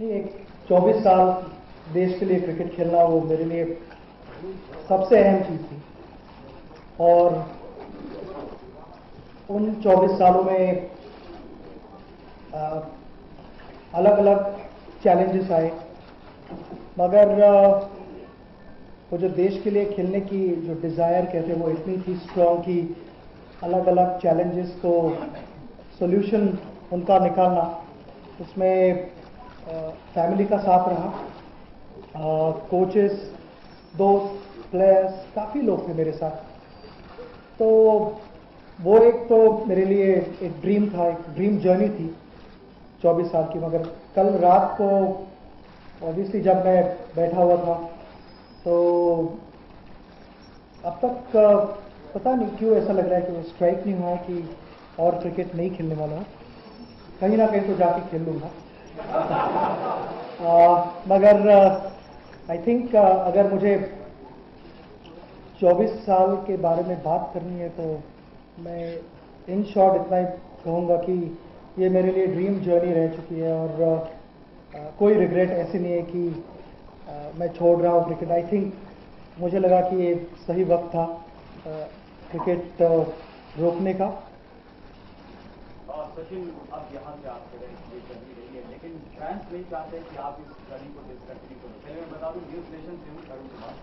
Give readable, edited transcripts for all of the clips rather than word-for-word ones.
नहीं, एक 24 साल देश के लिए क्रिकेट खेलना वो मेरे लिए सबसे अहम चीज़ थी। और उन 24 सालों में अलग अलग चैलेंजेस आए, मगर वो जो देश के लिए खेलने की जो डिज़ायर कहते हैं वो इतनी थी स्ट्रॉन्ग कि अलग अलग चैलेंजेस को सॉल्यूशन उनका निकालना, उसमें फैमिली का साथ रहा, कोचेस, दोस्त, प्लेयर्स, काफ़ी लोग थे मेरे साथ। तो वो एक तो मेरे लिए एक ड्रीम था, एक ड्रीम जर्नी थी 24 साल की। मगर कल रात को ऑब्वियसली जब मैं बैठा हुआ था तो अब तक पता नहीं क्यों ऐसा लग रहा है कि वो स्ट्राइक नहीं हुआ है कि और क्रिकेट नहीं खेलने वाला हूँ। कहीं ना कहीं तो जाके खेल लूँगा। मगर आई थिंक अगर मुझे 24 साल के बारे में बात करनी है तो मैं इन शॉर्ट इतना ही कहूँगा कि ये मेरे लिए ड्रीम जर्नी रह चुकी है और कोई रिग्रेट ऐसे नहीं है कि मैं छोड़ रहा हूँ क्रिकेट। आई थिंक मुझे लगा कि ये सही वक्त था क्रिकेट रोकने का। सचिन, अब यहाँ से आपके ये जर्नी रही है, लेकिन फैंस नहीं चाहते कि आप इस जर्नी को डिसकंटिन्यू करो। पहले मैं बता दूँ, न्यूज नेशन से हूँ करुण कुमार,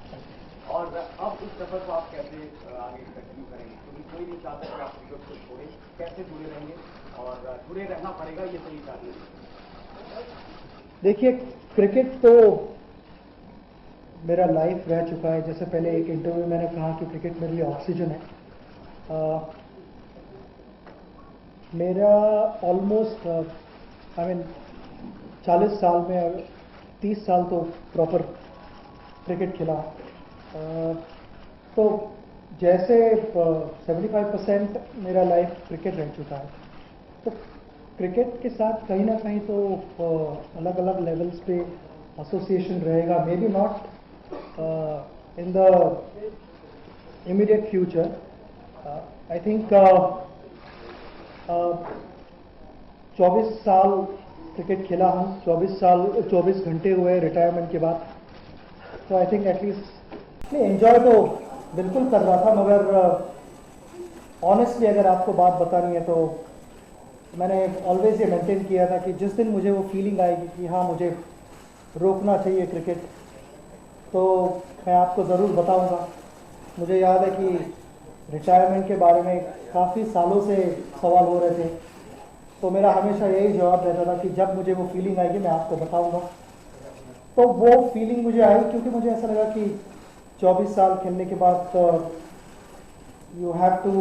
और अब इस सफर को आप कैसे आगे कंटिन्यू करेंगे? क्योंकि कोई नहीं चाहता कि आप क्रिकेट को छोड़ें, कैसे जुड़े रहेंगे? और जुड़े रहना पड़ेगा, ये सही चाहिए। देखिए, क्रिकेट तो मेरा लाइफ रह चुका है। जैसे पहले एक इंटरव्यू में मैंने कहा कि क्रिकेट मेरे लिए ऑक्सीजन है। मेरा ऑलमोस्ट आई मीन 40 साल में 30 साल तो प्रॉपर क्रिकेट खेला। तो जैसे 75% मेरा लाइफ क्रिकेट रह चुका है। तो क्रिकेट के साथ कहीं ना कहीं तो अलग अलग लेवल्स पे एसोसिएशन रहेगा, may be not in the immediate future. I think 24 साल क्रिकेट खेला हूँ, 24 घंटे हुए रिटायरमेंट के बाद। तो आई थिंक एटलीस्ट नहीं, एंजॉय तो बिल्कुल कर रहा था, मगर ऑनेस्टली अगर आपको बात बतानी है तो मैंने ऑलवेज ये मेंटेन किया था कि जिस दिन मुझे वो फीलिंग आएगी कि हाँ मुझे रोकना चाहिए क्रिकेट, तो मैं आपको ज़रूर बताऊंगा। मुझे याद है कि रिटायरमेंट के बारे में काफ़ी सालों से सवाल हो रहे थे, तो मेरा हमेशा यही जवाब रहता था कि जब मुझे वो फीलिंग आएगी मैं आपको बताऊंगा। तो वो फीलिंग मुझे आई क्योंकि मुझे ऐसा लगा कि 24 साल खेलने के बाद यू हैव टू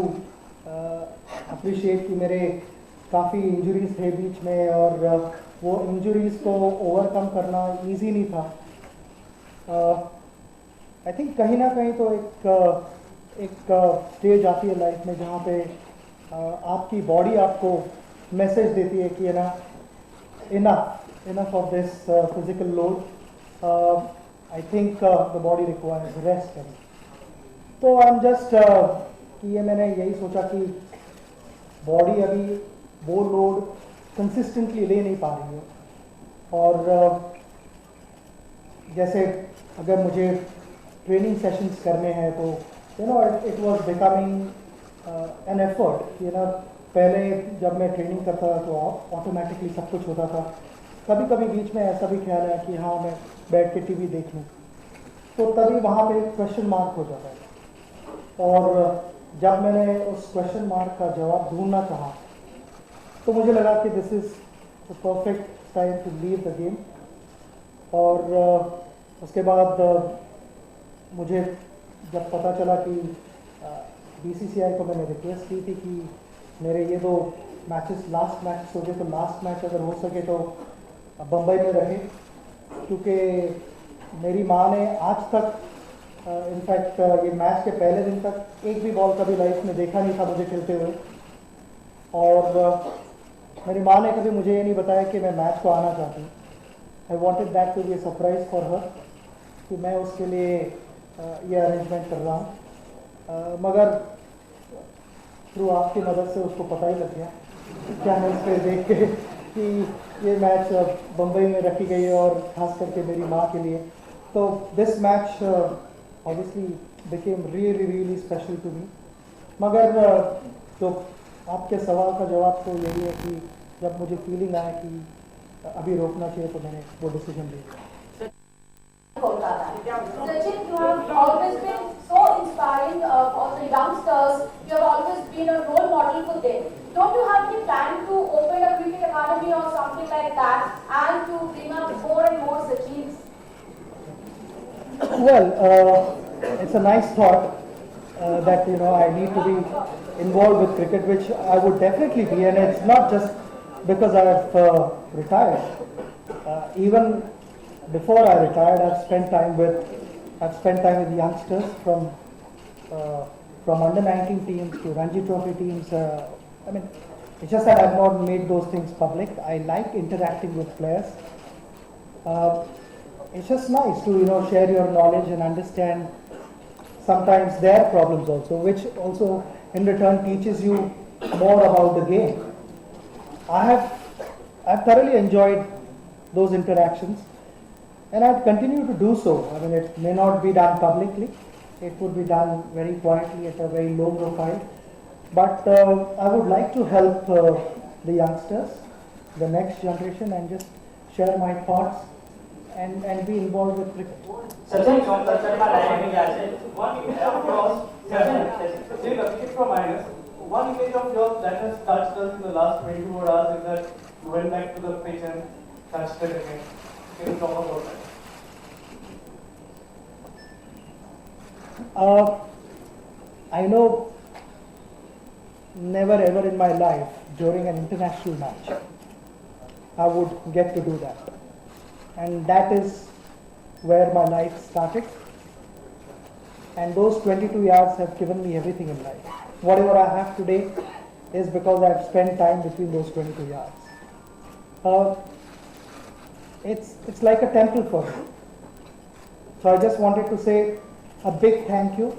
अप्रिशिएट कि मेरे काफ़ी इंजरीज थे बीच में, और वो इंजरीज को ओवरकम करना इजी नहीं था। आई थिंक कहीं ना कहीं तो एक स्टेज आती है लाइफ में जहाँ पे आपकी बॉडी आपको मैसेज देती है कि ना enough of this physical load, I think the body requires rest. तो आई एम जस्ट कि ये मैंने यही सोचा कि बॉडी अभी वो लोड कंसिस्टेंटली ले नहीं पा रही है, और जैसे अगर मुझे ट्रेनिंग सेशंस करने हैं तो it was becoming an effort. पहले जब मैं ट्रेनिंग करता था तो ऑटोमेटिकली सब कुछ होता था। कभी कभी बीच में ऐसा भी ख्याल है कि हाँ मैं बैठ के टीवी देख लूँ, तो तभी वहाँ पे क्वेश्चन मार्क हो जाता है। और जब मैंने उस क्वेश्चन मार्क का जवाब ढूंढना चाहा तो मुझे लगा कि this is the perfect time to leave the game. और उसके बाद मुझे जब पता चला कि बीसीसीआई को मैंने रिक्वेस्ट की थी कि मेरे ये 2 मैचेस लास्ट मैच हो गए, तो लास्ट मैच अगर हो सके तो बम्बई में रहे, क्योंकि मेरी माँ ने आज तक इनफैक्ट ये मैच के पहले दिन तक एक भी बॉल कभी लाइफ में देखा नहीं था मुझे खेलते हुए। और मेरी माँ ने कभी मुझे ये नहीं बताया कि मैं मैच को आना चाहती हूँ। I wanted that to be a surprise for her, कि मैं उसके लिए ये अरेंजमेंट कर रहा हूँ। मगर थ्रू आपकी मदद से उसको पता ही लग गया क्या है इस पर देख के कि ये मैच बम्बई में रखी गई है और ख़ास करके मेरी माँ के लिए. तो this match obviously became really special to me. मगर तो आपके सवाल का जवाब तो यही है कि जब मुझे फीलिंग आया कि अभी रोकना चाहिए तो मैंने वो डिसीजन ले लिया. Sachin, you have always been so inspiring for the youngsters. You have always been a role model for them. Don't you have any plan to open a cricket academy or something like that, and to bring up more and more Sachins? Well, it's a nice thought that I need to be involved with cricket, which I would definitely be, and it's not just because I have retired. Even before I retired, I've spent time with youngsters from under 19 teams to Ranji Trophy teams. I mean, it's just that I've not made those things public. I like interacting with players. It's just nice to share your knowledge and understand sometimes their problems also, which also in return teaches you more about the game. I've thoroughly enjoyed those interactions, and I'd continue to do so. I mean, it may not be done publicly. It would be done very quietly at a very low profile. But I would like to help the youngsters, the next generation, and just share my thoughts and be involved with cricket. Sachin, one image of yours, take a cricket from minus. One image of yours that has touched us in the last 24 hours is that you went back to the pitch and touched it again. Can you talk about that? I know never ever in my life during an international match I would get to do that. And that is where my life started. And those 22 years have given me everything in life. Whatever I have today is because I've spent time between those 22 years. It's like a temple for me. So I just wanted to say a big thank you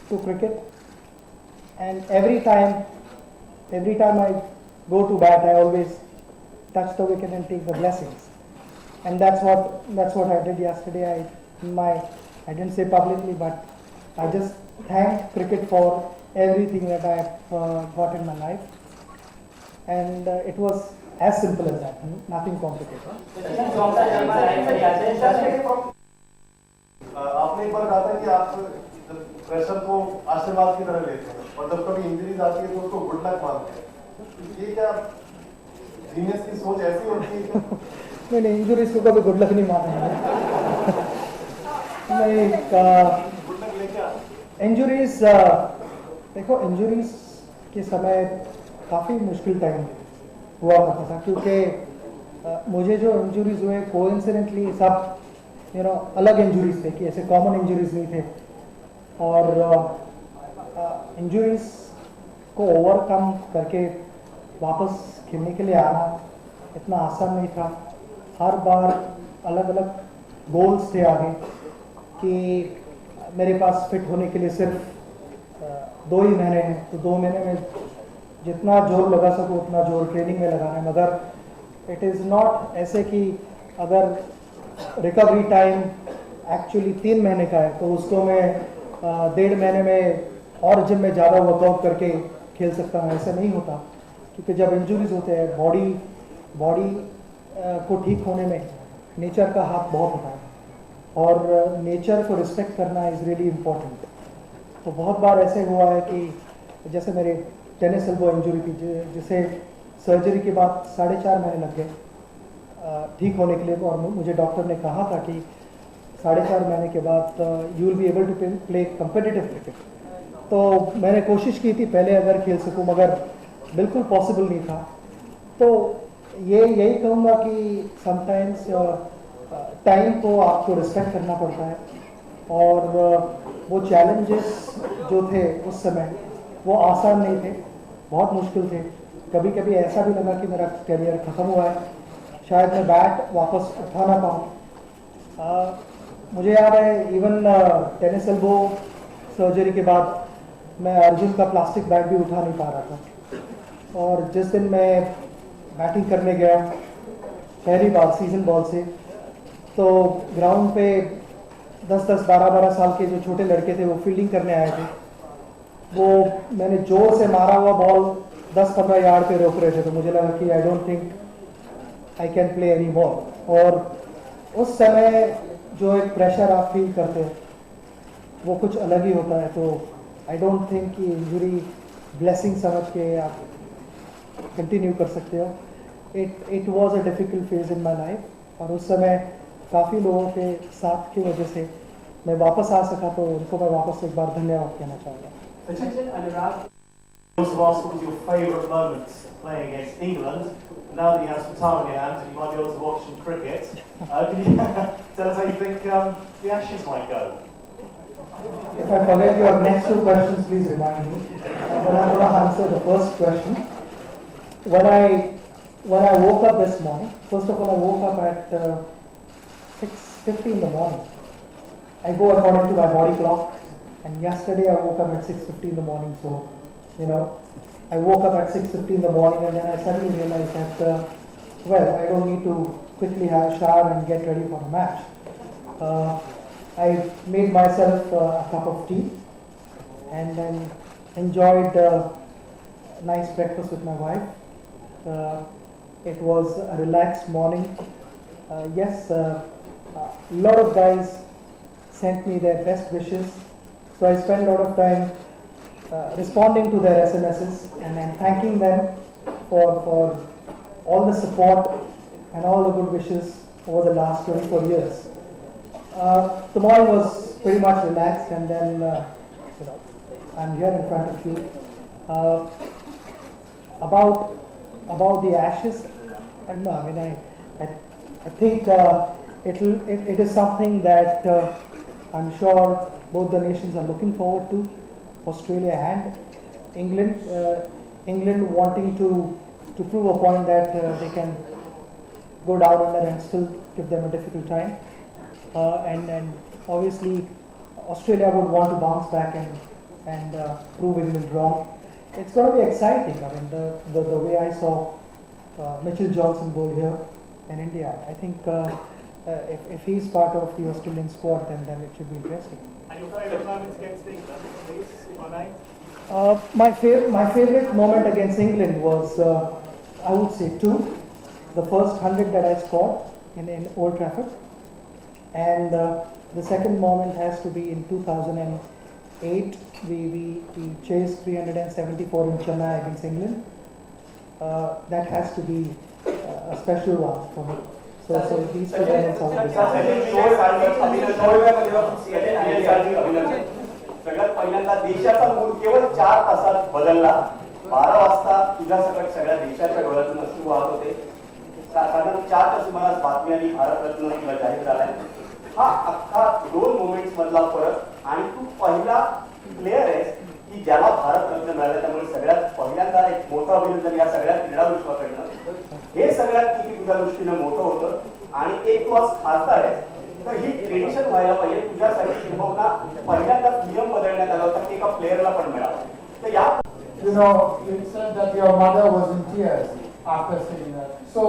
to cricket. And every time I go to bat, I always touch the wicket and take the blessings. And that's what I did yesterday. I didn't say publicly, but I just thanked cricket for everything that I've got in my life. And it was as simple as that, nothing complicated. आपने एक बार कहा था कि आप pressure को आशीर्वाद की तरह लेते हैं और जब कभी इंजरीज आती है तो उसको गुड लक मानते हैं. ये क्या जीनियस की सोच ऐसी होती है? नहीं, इंजुरीज को कभी गुड लक नहीं माना है. इंजुरीज देखो, इंजुरीज के समय काफ़ी मुश्किल टाइम हुआ करता था, क्योंकि मुझे जो इंजुरीज हुए कोइंसिडेंटली सब अलग इंजुरीज थे, कि ऐसे कॉमन इंजुरीज नहीं थे. और इंजुरीज को ओवरकम करके वापस खेलने के लिए आना इतना आसान नहीं था. हर बार अलग अलग गोल्स थे आगे, कि मेरे पास फिट होने के लिए सिर्फ 2 ही महीने हैं, तो 2 महीने में जितना जोर लगा सको उतना जोर ट्रेनिंग में लगाना है. मगर इट इज़ नॉट ऐसे कि अगर रिकवरी टाइम एक्चुअली 3 महीने का है तो उसको मैं 1.5 महीने में और जिम में ज़्यादा वर्कआउट करके खेल सकता हूँ. ऐसा नहीं होता, क्योंकि जब इंजुरीज होते हैं बॉडी को ठीक होने में नेचर का हाथ बहुत होता है, और नेचर को रिस्पेक्ट करना इज़ रियली इम्पोर्टेंट. तो बहुत बार ऐसे हुआ है कि जैसे मेरे टेनिस एल्बो इंजरी थी, जिसे सर्जरी के बाद 4.5 महीने लग गए ठीक होने के लिए, और मुझे डॉक्टर ने कहा था कि 4.5 महीने के बाद you will be able to play competitive cricket. तो मैंने कोशिश की थी पहले अगर खेल सकूं, मगर बिल्कुल पॉसिबल नहीं था. तो यही कहूँगा कि समटाइम्स टाइम को आपको रिस्पेक्ट करना पड़ता है, और वो चैलेंजेस जो थे उस समय वो आसान नहीं थे, बहुत मुश्किल थे. कभी कभी ऐसा भी लगा कि मेरा करियर ख़त्म हुआ है, शायद मैं बैट वापस उठा ना पाऊँ. मुझे याद है इवन टेनिस एल्बो सर्जरी के बाद मैं अर्जुन का प्लास्टिक बैट भी उठा नहीं पा रहा था. और जिस दिन मैं बैटिंग करने गया पहली बार सीजन बॉल से, तो ग्राउंड पे 10-10, 12-12 साल के जो छोटे लड़के थे वो फील्डिंग करने आए थे। वो मैंने जोर से मारा हुआ बॉल 10-15 यार्ड पे रोक रहे थे, तो मुझे लगा कि I don't think I can play any more. और उस समय जो एक प्रेशर आप फील करते हैं वो कुछ अलग ही होता है। तो आई डोंट थिंक कि इंजरी ब्लेसिंग समझ के आप कंटिन्यू कर सकते हो। It was a difficult phase in my life, और उस समय काफ़ी लोगों के साथ की वजह से मैं वापस आ सका, तो उनको मैं वापस एक बार धन्यवाद कहना चाहूँगा। Sachin, Anurag, Also asked what was your favourite moments playing against England. Now that you have some time on your hands, you might be able to watch some cricket. Can you tell us how you think the Ashes might go? If I forget your next two questions, please remind me. But I'm going to answer the first question. When I woke up this morning, first of all, I woke up at 6:50 in the morning. I go according to my body clock, and yesterday I woke up at 6:50 in the morning. So, I woke up at 6:50 in the morning, and then I suddenly realized that, I don't need to quickly have a shower and get ready for the match. I made myself a cup of tea, and then enjoyed a nice breakfast with my wife. It was a relaxed morning. Yes, a lot of guys sent me their best wishes, so I spent a lot of time responding to their SMSs and thanking them for all the support and all the good wishes over the last 24 years. The morning was pretty much relaxed, and then I'm here in front of you. About the Ashes, I don't know. I mean, I think it is something that I'm sure both the nations are looking forward to. Australia and England. England wanting to prove a point that they can go down under and still give them a difficult time. And obviously Australia would want to bounce back and prove England wrong. It's going to be exciting. I mean, the way I saw Mitchell Johnson bowl here in India, I think if he's part of the Australian squad, then it should be interesting. And your favourite moments against England, please, if I may? My favorite moment against England was, I would say, two. The first 100 that I scored in Old Trafford, and the second moment has to be in 2008. We chased 374 in Chennai against England. That has to be a special one for me. So these two moments are सगळ्यात पहिल्यांदा देशाचा mood केवळ 4 तासात बदलला. 12 वाजता तुझ्या सकट सगळ्या देशाच्या डोळ्यातून अश्रू वाहत होते. साधारण 4 तास मला बातमी आली, भारतरत्न तुला जाहीर झालाय. हा अख्खा 2 मोमेंट्स मधला फरक, आणि तू पहिला प्लेअर आहेस की ज्याला भारतरत्न मिळालं. त्यामुळे सगळ्यात पहिल्यांदा एक मोठं अभिनंदन या सगळ्या क्रीडा विश्वाकडनं. हे सगळ्यात किती तुझ्या दृष्टीनं मोठं होतं, आणि एक तू आज खासदार आहे, तर ही ट्रेडिशन व्हायला पाहिजे. तुझ्यासाठी किंबहुना पहिल्यांदा नियम बदलण्यात आला होता की एका प्लेअरला पण मिळाला. तर या you said that your mother was in tears after seeing that. So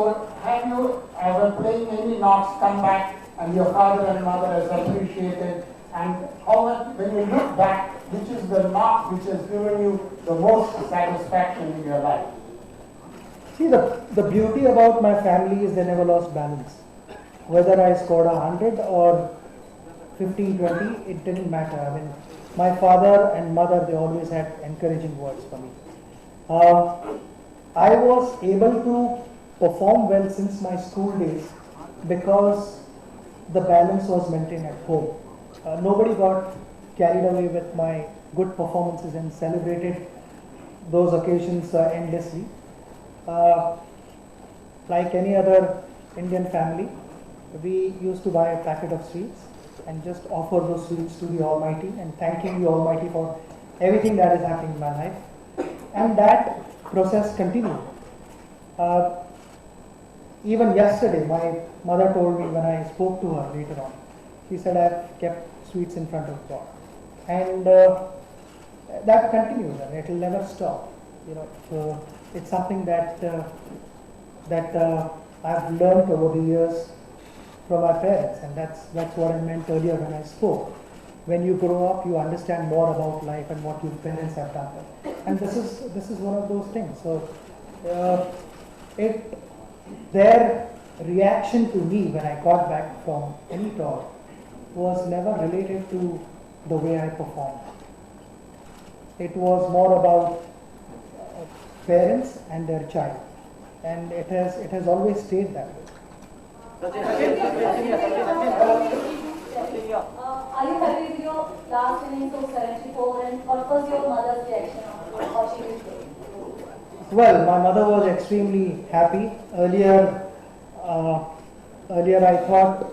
have you ever playing any knocks come back and your father and mother has appreciated, and how much, when you look back, which is the knock which has given you the most satisfaction in your life? See, the beauty about my family is they never lost balance. Whether I scored 100 or 15, 20, it didn't matter. I mean, my father and mother, they always had encouraging words for me. I was able to perform well since my school days because the balance was maintained at home. Nobody got carried away with my good performances and celebrated those occasions endlessly. Like any other Indian family, we used to buy a packet of sweets and just offer those sweets to the Almighty and thanking the Almighty for everything that is happening in my life. And that process continued. Even yesterday, my mother told me when I spoke to her later on, she said, I've kept sweets in front of God. And that continues, and it will never stop. So it's something that that I've learned over the years from my parents, and that's what I meant earlier when I spoke. When you grow up, you understand more about life and what your parents have done, and this is one of those things. So their reaction to me when I got back from any talk was never related to the way I performed. It was more about parents and their child, and it has always stayed that way. Are you happy with your last innings of 74, and what was your mother's reaction on watching this game? Well, my mother was extremely happy. Earlier I thought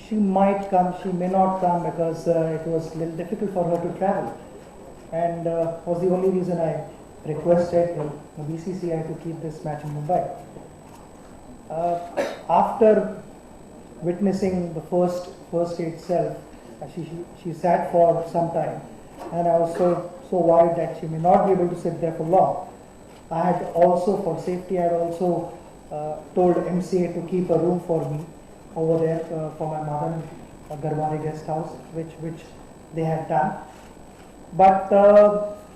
she might come, she may not come, because it was a little difficult for her to travel, and was the only reason I requested the BCCI to keep this match in Mumbai. After witnessing the first day itself, she sat for some time, and I was so worried that she may not be able to sit there for long. I had also, for safety, I had also told MCA to keep a room for me over there for my mother, a Garwani guest house, which they had done. But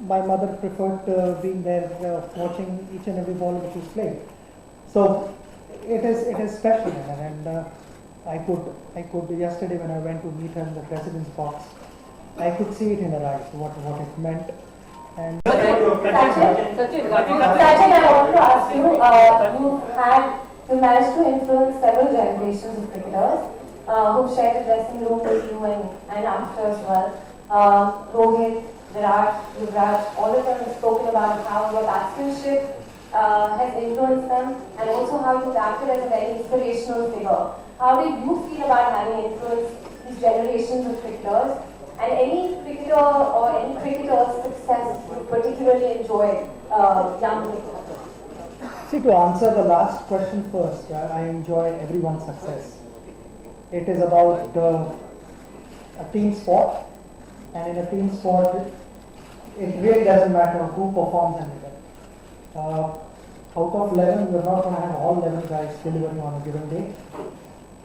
my mother preferred being there, watching each and every ball which was played. So it is special, and I could yesterday when I went to meet her in the president's box, I could see it in her eyes what it meant. And Sachin, I want to ask you, you managed to influence several generations of cricketers who shared the dressing room with you and after as well. Rohit, Virat, Yuvraj, all of them have spoken about how your batsmanship has influenced them, and also how you acted as a very inspirational figure. How did you feel about having influenced these generations of cricketers, and any cricketer or any cricketer's success you particularly enjoy, young cricketers? See, to answer the last question first, I enjoy everyone's success. It is about a team sport, and in a team sport, it really doesn't matter who performs and whether. Out of 11, we're not going to have all 11 guys delivering on a given day.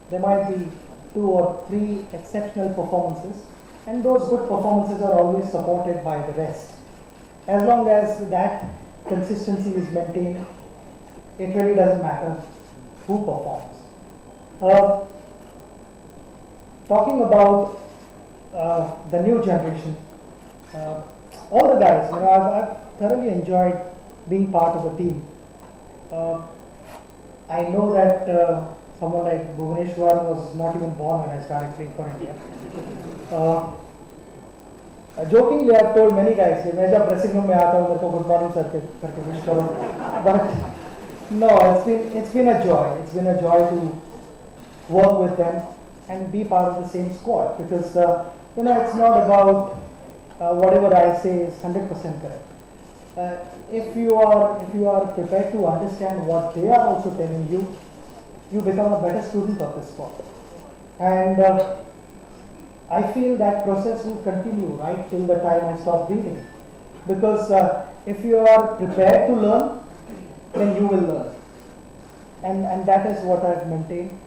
There might be 2 or 3 exceptional performances, and those good performances are always supported by the rest. As long as that consistency is maintained, it really doesn't matter who performs. Talking about the new generation, all the guys, I've thoroughly enjoyed being part of the team. I know that someone like Bhuvaneshwar was not even born when I started playing for India. Jokingly, I've told many guys, मैं जब dressing room में आता हूँ, मेरे को good morning sir करके wish करो. But no, it's been a joy. It's been a joy to work with them and be part of the same squad, because it's not about whatever I say is 100% correct. If you are prepared to understand what they are also telling you, you become a better student of the sport. And I feel that process will continue right till the time I stop breathing. Because if you are prepared to learn, then you will learn. And that is what I've maintained.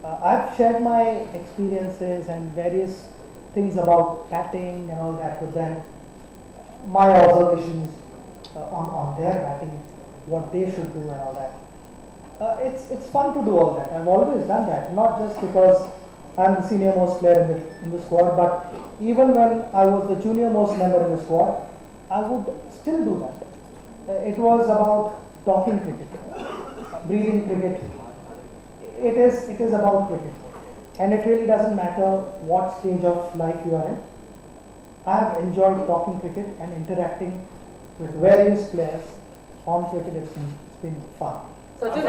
I've shared my experiences and various things about batting and all that with them. My observations on their batting, what they should do and all that. It's fun to do all that. I've always done that, not just because I'm the senior most player in the squad, but even when I was the junior most member in the squad, I would still do that. It was about talking cricket, breathing cricket. It is about cricket, and it really doesn't matter what stage of life you are in. I have enjoyed talking cricket and interacting with various players on cricket. It's been fun. Sachin,